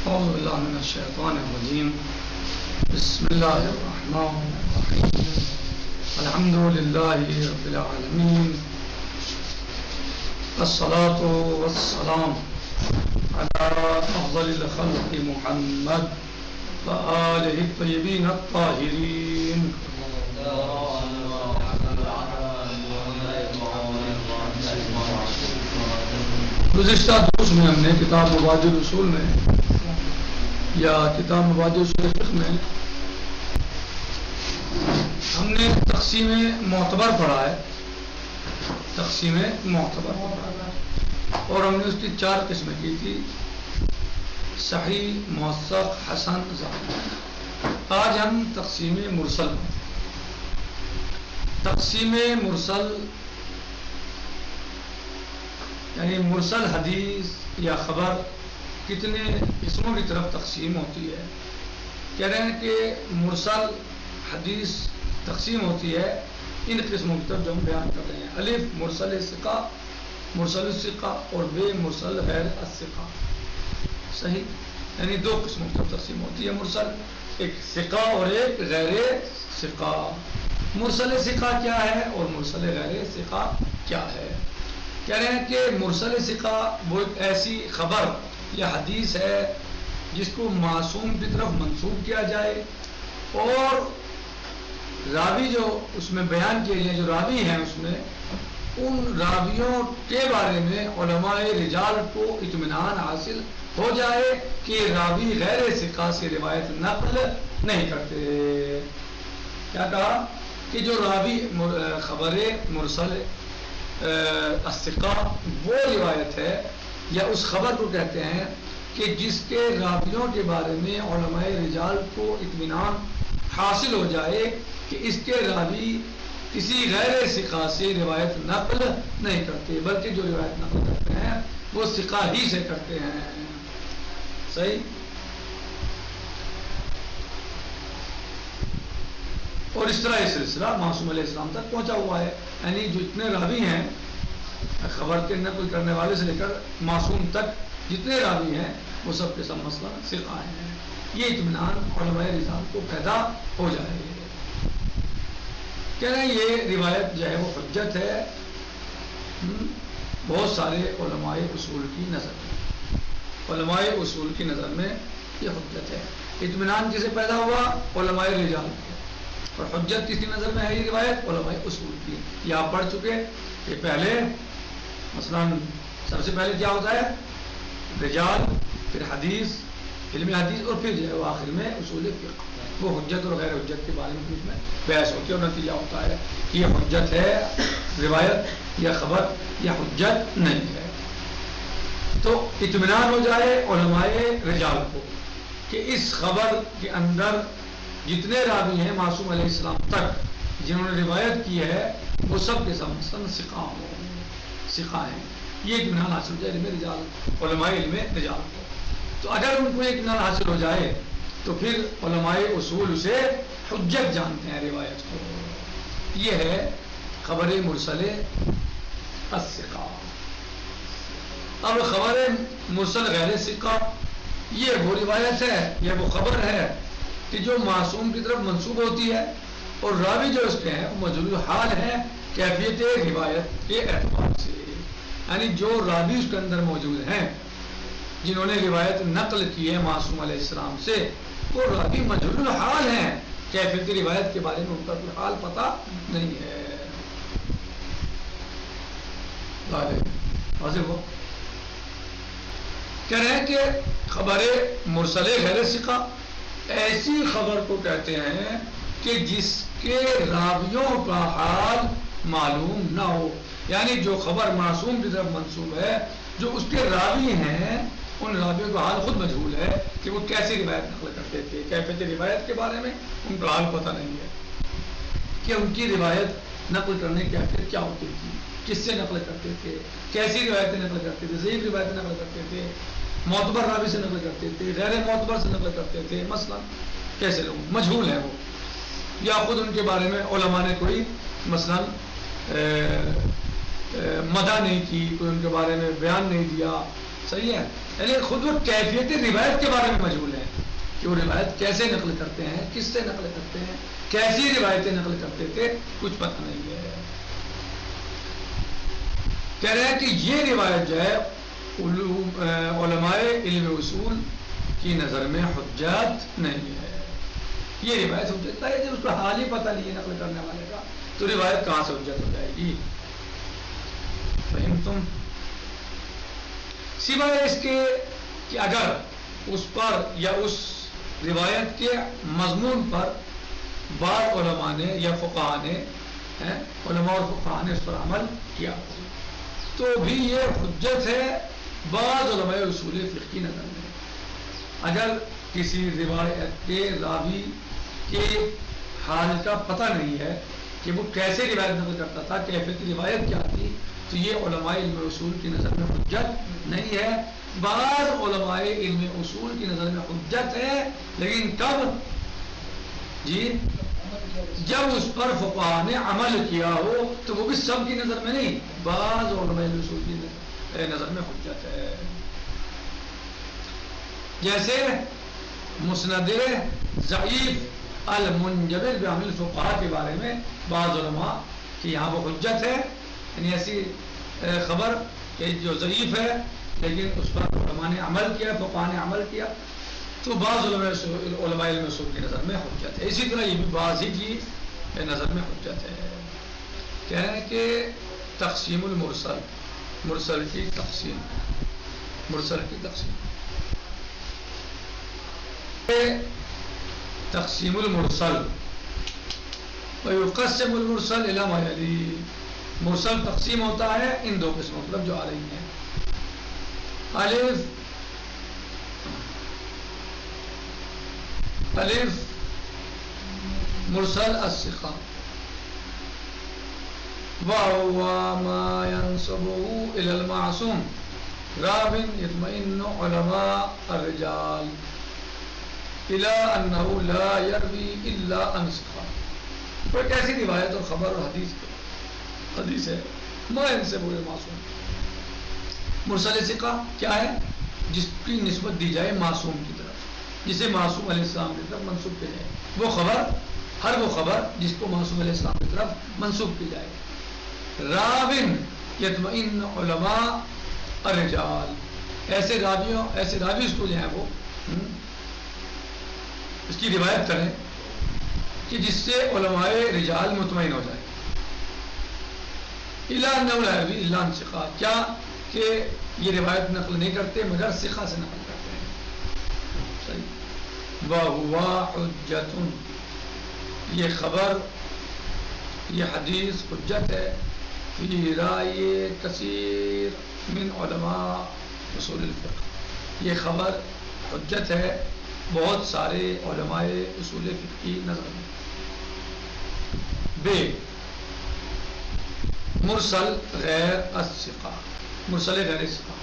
أعوذ بالله من الشيطان الرجيم. بسم الله الرحمن الرحيم. الحمد لله رب العالمين. الصلاة والسلام على أفضل الخلق محمد وآله الطيبين الطاهرين. گزشتہ دروس میں ہم نے کتاب مبادئ الاصول میں یا کتاب مبادئ اصول فقہ میں ہم نے تقسیم معتبر پڑھا ہے. تقسیم معتبر اور ہم نے اس کی 4 قسمیں کی تھی: صحیح، موثق، حسن، ضعیف. آج ہم تقسیم مرسل. تقسیم مرسل یعنی مرسل حدیث یا خبر کتنے قسموں کی طرف تقسیم ہوتی ہے. کہہ رہے ہیں کہ مرسل حدیث تقسیم ہوتی ہے ان قسموں کی طرف جو ہم بیان کر رہے ہیں: الف مرسل ثقہ، مرسل الثقہ، اور بے مرسل غیر الثقہ. صحیح، یعنی 2 قسموں کی طرف تقسیم ہوتی ہے مرسل، ایک ثقہ اور ایک غیر ثقہ. مرسل ثقہ کیا ہے اور مرسل غیر ثقہ کیا ہے؟ کہہ رہے ہیں کہ مرسل ثقہ وہ ایک ایسی خبر یا حدیث ہے جس کو معصوم کی طرف منسوب کیا جائے اور راوی جو اس میں بیان کیے جائیں، جو راوی ہیں اس میں، ان راویوں کے بارے میں علماء رجال کو اطمینان حاصل ہو جائے کہ راوی غیر ثقہ سے روایت نقل نہیں کرتے. کیا کہا کہ جو راوی خبر مرسل الثقہ وہ روایت ہے یا اس خبر کو کہتے ہیں کہ جس کے راویوں کے بارے میں علماء رجال کو اطمینان حاصل ہو جائے کہ اس کے راوی کسی غیر ثقہ سے روایت نقل نہیں کرتے، بلکہ جو روایت نقل کرتے ہیں وہ ثقہ ہی سے کرتے ہیں. صحیح. اور اس طرح یہ سلسلہ معصوم علیہ السلام تک پہنچا ہوا ہے. یعنی جو اتنے راوی ہیں خبر کے نقل کرنے والے سے لے کر معصوم تک جتنے راوی ہیں وہ سب کے سب مثلا ثقہ ہیں. یہ اطمینان علماء رجال کو پیدا ہو جائے. کہہ رہے ہیں یہ روایت جو ہے وہ حجت ہے بہت سارے علماء اصول کی نظر میں. علماء اصول کی نظر میں یہ حجت ہے. اطمینان کسے پیدا ہوا؟ علماء رجال کو. اور حجت کس کی نظر میں ہے یہ روایت؟ علماء اصول کی. یہ آپ پڑھ چکے کہ پہلے مثلا سب سے پہلے کیا ہوتا ہے؟ رجال، پھر حدیث، علم حدیث، اور پھر جو ہے وہ آخر میں اصول فقہ. وہ حجت اور غیر حجت کے بارے میں اس میں بحث ہوتی ہے اور نتیجہ ہوتا ہے کہ یہ حجت ہے روایت یا خبر یا حجت نہیں ہے. تو اطمینان ہو جائے علماء رجال کو کہ اس خبر کے اندر جتنے راوی ہیں معصوم علیہ السلام تک جنہوں نے روایت کی ہے وہ سب کے سب ثقہ ہیں. یہ اطمینان حاصل ہو جائے علم رجال، علماء علم رجال کو. تو اگر ان کو اطمینان حاصل ہو جائے تو پھر علماء اصول اسے حجت جانتے ہیں روایت کو. یہ ہے خبر مرسل الثقہ. اب خبر مرسل غیر ثقہ یہ وہ روایت ہے، یہ وہ خبر ہے کہ جو معصوم کی طرف منسوب ہوتی ہے اور راوی جو اس کے ہیں وہ مجہول حال ہے کیفیت روایت کے اعتبار سے. یعنی جو راوی اس کے اندر موجود ہیں جنہوں نے روایت نقل کی ہے معصوم علیہ السلام سے، وہ راوی مجہول حال ہیں، کیفیت روایت کے بارے میں ان کا کوئی حال پتہ نہیں ہے. واضح ہو؟ کہہ رہے ہیں کہ خبر مرسل غیر ثقہ ایسی خبر کو کہتے ہیں کہ جس کے راویوں کا حال معلوم نہ ہو. یعنی جو خبر معصوم کی طرف منسوب ہے، جو اس کے راوی ہیں ان راویوں کا حال خود مجہول ہے کہ وہ کیسی روایت نقل کرتے تھے. کیفیت روایت کے بارے میں ان کا حال پتہ نہیں ہے کہ ان کی روایت نقل کرنے کی کیفیت کیا ہوتی تھی، کس سے نقل کرتے تھے، کیسی روایتیں نقل کرتے تھے، ضعیف روایتیں نقل کرتے تھے، معتبر راوی سے نقل کرتے تھے، غیر معتبر سے نقل کرتے تھے. مثلا کیسے لوگ مجہول ہیں وہ، یا خود ان کے بارے میں علماء نے کوئی مثلا مدح نہیں کی، کوئی ان کے بارے میں بیان نہیں دیا. صحیح ہے. یعنی خود وہ کیفیت روایت کے بارے میں مجہول ہے کہ وہ روایت کیسے نقل کرتے ہیں، کس سے نقل کرتے ہیں، کیسی روایتیں نقل کرتے تھے، کچھ پتہ نہیں ہے. کہہ رہے ہیں کہ یہ روایت جو ہے علماء علم اصول کی نظر میں حجت نہیں ہے. یہ روایت حجت ہے جب اس کو حال ہی پتہ نہیں ہے نقل کرنے والے کا، تو روایت کہاں سے حجت ہو جائے گی؟ فہمتم؟ سوائے اس کے کہ اگر اس پر یا اس روایت کے مضمون پر بعض علماء نے یا فقہاء نے علماء اور فقہاء نے اس پر عمل کیا تو بھی یہ حجت ہے بعض علماء اصول فقہ کی نظر میں. اگر کسی روایت کے راوی کے حال کا پتہ نہیں ہے کہ وہ کیسے روایت نقل کرتا تھا، کیفیت روایت کیا تھی، تو یہ علماء علم اصول کی نظر میں حجت نہیں ہے. بعض علماء علم اصول کی نظر میں حجت ہے، لیکن کب؟ جی جب اس پر فقہاء نے عمل کیا ہو، تو وہ بھی سب کی نظر میں نہیں، بعض علماء علم اصول کی نظر میں حجت ہے. جیسے مسند ضعیف المنجبر بعمل الفقہاء کے بارے میں بعض علماء کہ یہاں وہ حجت ہے، یعنی ایسی خبر کہ جو ضعیف ہے لیکن اس پر علماء نے عمل کیا، فقہاء نے عمل کیا، تو بعض علماء علم اصول کی نظر میں حجت ہے. اسی طرح یہ بھی بعض ہی کی نظر میں حجت ہے. کہہ رہے ہیں کہ تقسیم المرسل، مرسل کی تقسیم، مرسل کی تقسیم، تقسیم المرسل ويقسم المرسل الى ما يلي. مرسل تقسیم ہوتا ہے ان دو قسموں مطلب جو آ رہی ہیں. الف مرسل الثقة وهو ما ينسبه إلى المعصوم راو يطمئن علماء الرجال إلى أنه لا يروي إلا عن ثقة. کوئی ایسی روایت اور خبر اور حدیث ہے ما ينسبه إلى المعصوم. مرسل ثقہ کیا ہے؟ جس کی نسبت دی جائے معصوم کی طرف، جسے معصوم علیہ السلام کی طرف منسوب کی جائے. وہ خبر، ہر وہ خبر جس کو معصوم علیہ السلام کی طرف منسوب کی جائے. راوٍ یطمئن علماء الرجال، ایسے راوی اس کو جو ہیں وہ اس کی روایت کریں کہ جس سے علماء رجال مطمئن ہو جائے. الا انه لا يروي الا عن ثقة، کیا کہ یہ روایت نقل نہیں کرتے مگر ثقہ سے نقل کرتے ہیں. صحیح. وَهُوَ حُجَّةٌ، یہ خبر، یہ حدیث حجت ہے فی رائے کثیر من علماء اصول الفقہ. یہ خبر حجت ہے بہت سارے علماء اصول فقہ کی نظر میں. بے مرسل غیر الثقہ، مرسل غیر الثقہ.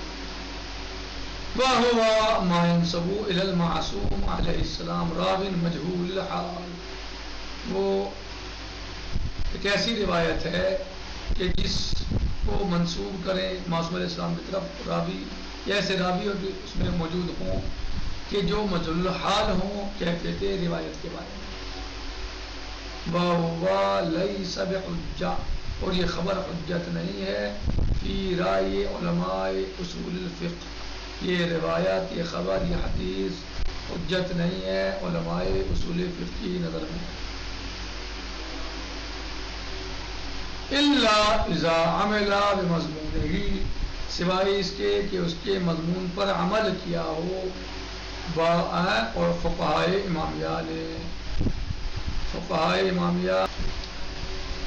وَهُوَ مَا يَنْسَبُ إِلَى الْمَعْصُومِ عَلَيْهِ السَّلَامِ رَاوٍ مَجْهُولِ الْحَالِ. وہ ایک ایسی روایت ہے کہ جس کو منسوب کریں معصوم علیہ السلام کی طرف راوی، یا ایسے راوی اور اس میں موجود ہوں کہ جو مجہول الحال ہوں کیفیت روایت کے بارے میں. وَهُوَ لَيْسَ بِحُجَّةٍ، اور یہ خبر حجت نہیں ہے فی رائے علماء اصول الفقہ. یہ روایت، یہ خبر، یہ حدیث حجت نہیں ہے علماء اصول فقہ کی نظر میں. الا اذا عمل بمضمونہ، سوائے اس کے کہ اس کے مضمون پر عمل کیا ہو اور فقہائے امامیہ نے. فقہائے امامیہ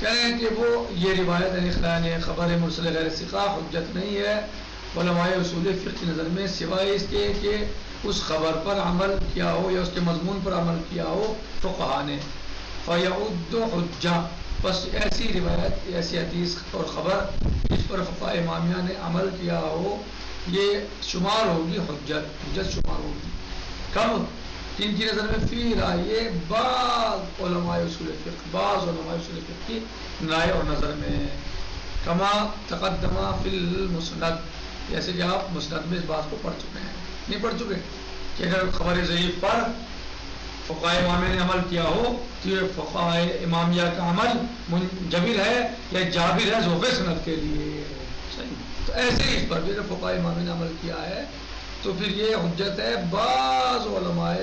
کہیں کہ وہ یہ روایت یعنی خبر مرسل غیر ثقہ حجت نہیں ہے علماء اصول فقہ کی نظر میں، سوائے اس کے کہ اس خبر پر عمل کیا ہو یا اس کے مضمون پر عمل کیا ہو فقہاء نے. فیعد حجہ، بس ایسی روایت، ایسی حدیث اور خبر جس پر فقہائے امامیہ نے عمل کیا ہو یہ شمار ہوگی حجت، حجت شمار ہوگی. کب؟ ان کی نظر میں فی رائے بعض علماء اصول فقہ، بعض علماء اصول فقہ کی رائے اور نظر میں. کما تقدمہ فی المسند، جیسے کہ آپ مسند میں اس بات کو پڑھ چکے ہیں، نہیں پڑھ چکے کہ اگر خبر ضعیف پر فقہائے امامیہ نے عمل کیا ہو تو یہ فقہائے امامیہ کا عمل منجبر ہے یا جابر ہے ذوق سند کے لیے، صحیح. تو ایسے ہی اس پر بھی اگر فقہائے امامیہ نے عمل کیا ہے تو پھر یہ حجت ہے بعض علماء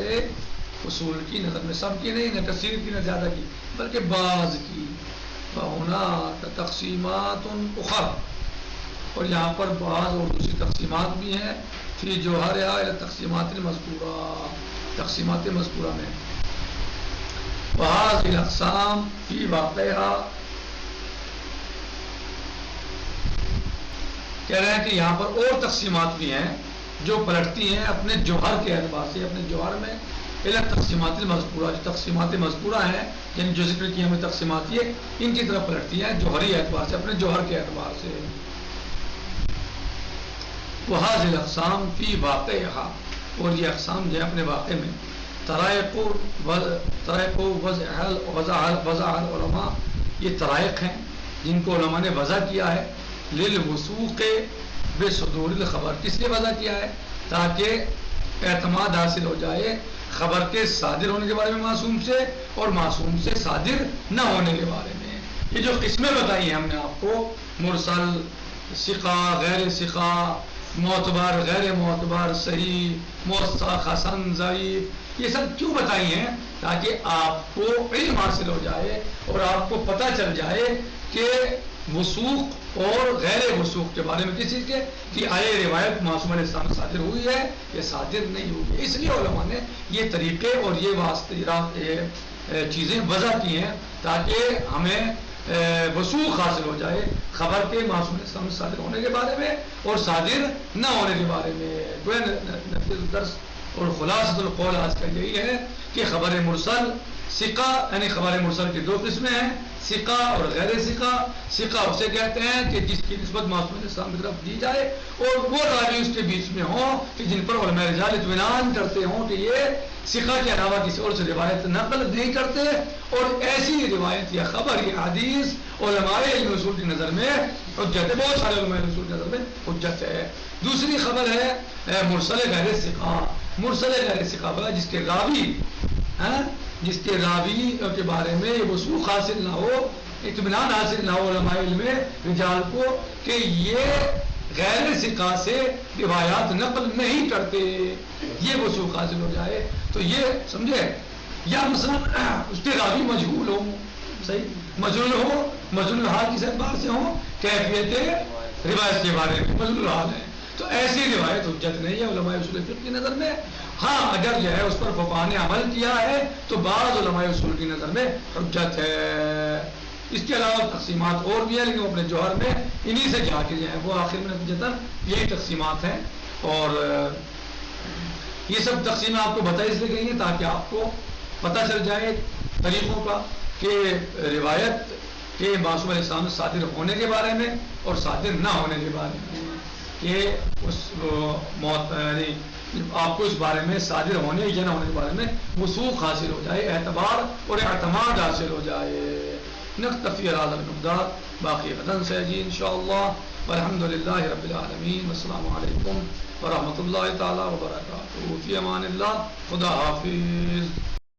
اصول کی نظر میں، سب کی نہیں، نہ کثیر کی نہ زیادہ کی، بلکہ بعض کی. ہونا تقسیمات اخر، اور یہاں پر بعض اور دوسری تقسیمات بھی ہیں، فی جوہرہا تقسیمات المذکورہ، تقسیمات مذکورہ میں. بعض الاقسام فی واقعہ، کہہ رہے ہیں کہ یہاں پر اور تقسیمات بھی ہیں جو پلٹتی ہیں اپنے جوہر کے اعتبار سے، اپنے جوہر میں تقسیمات المذکورہ، جو تقسیمات مذکورہ ہیں یعنی جو ذکر کی ہمیں تقسیمات یہ ان کی طرف پلٹتی ہیں جوہری اعتبار سے، اپنے جوہر کے اعتبار سے. وہذ الاقسام فی واقعہا، اور یہ اقسام جو ہے اپنے واقع میں، طرائق وضع العلماء، یہ طرائق ہیں جن کو علماء نے وضع کیا ہے، للوثوق بصدور الخبر، کس لیے وضع کیا ہے؟ تاکہ اعتماد حاصل ہو جائے خبر کے صادر ہونے کے بارے میں معصوم سے، اور معصوم سے صادر نہ ہونے کے بارے میں. یہ جو قسمیں بتائی ہیں ہم نے آپ کو، مرسل، ثقہ، غیر ثقہ، معتبر، غیر معتبر، صحیح، موثق، حسن، ضعیف، یہ سب کیوں بتائی ہیں؟ تاکہ آپ کو علم حاصل ہو جائے اور آپ کو پتہ چل جائے کہ وثوق اور غیر وثوق کے بارے میں، کس چیز کے کہ آئے روایت معصوم علیہ السلام سے صادر ہوئی ہے یا صادر نہیں ہوئی ہے. اس لیے علماء نے یہ طریقے اور یہ واسطے چیزیں وضع کی ہیں تاکہ ہمیں وثوق حاصل ہو جائے خبر کے معصوم علیہ السلام سے صادر ہونے کے بارے میں اور صادر نہ ہونے کے بارے میں. نتیجہ الدرس اور خلاصۃ القول آج کا یہی ہے کہ خبر مرسل، ثقہ، یعنی خبر مرسل کی دو قسمیں ہیں، ثقہ اور غیر ثقہ. ثقہ اسے کہتے ہیں کہ جس کی نسبت معصوم علیہ السلام کی طرف دی جائے اور وہ راوی اس کے بیچ میں ہوں کہ جن پر علماء رجال اطمینان کرتے ہوں کہ یہ ثقہ کے علاوہ کسی اور سے روایت نقل نہیں کرتے، اور ایسی روایت یا خبر یا حدیث علماء علم اصول کی نظر میں حجت ہے، بہت سارے علماء اصول کی نظر میں حجت ہے. دوسری خبر ہے مرسل غیر ثقہ. مرسل غیر ثقہ جس کے راوی کے بارے میں یہ وثوق حاصل نہ ہو، اطمینان حاصل نہ ہو علماء علم رجال کو کہ یہ غیر ثقہ سے روایات نقل نہیں کرتے، یہ وثوق حاصل ہو جائے تو یہ سمجھے. یا مثلا اس کے راوی مجہول ہو، صحیح، مجہول الحال کس اعتبار سے ہوں؟ کیفیت روایت کے بارے میں مجہول الحال ہے، تو ایسی روایت حجت نہیں ہے علماء اصول فقہ کی نظر میں. ہاں اگر جو ہے اس پر فقہاء نے عمل کیا ہے تو بعض علماء اصول کی نظر میں حجت ہے. اس کے علاوہ تقسیمات اور بھی ہیں لیکن اپنے جوہر میں انہی سے جا کے جو ہے وہ آخر میں نتیجتاً یہی تقسیمات ہیں. اور یہ سب تقسیمیں آپ کو بتائی اس لیے گئی ہیں تاکہ آپ کو پتہ چل جائے طریقوں کا کہ روایت کے معصوم علیہ السلام صادر ہونے کے بارے میں اور صادر نہ ہونے کے بارے میں، کہ اس یعنی آپ کو اس بارے میں صادر ہونے یا نہ ہونے کے بارے میں وثوق حاصل ہو جائے، اعتبار اور اعتماد حاصل ہو جائے. نکتفی بہذا المقدار، باقی غداً سے جی انشاءاللہ. والحمد للہ رب العالمین، والسلام علیکم ورحمۃ اللہ تعالی وبرکاتہ. فی امان اللہ، خدا حافظ.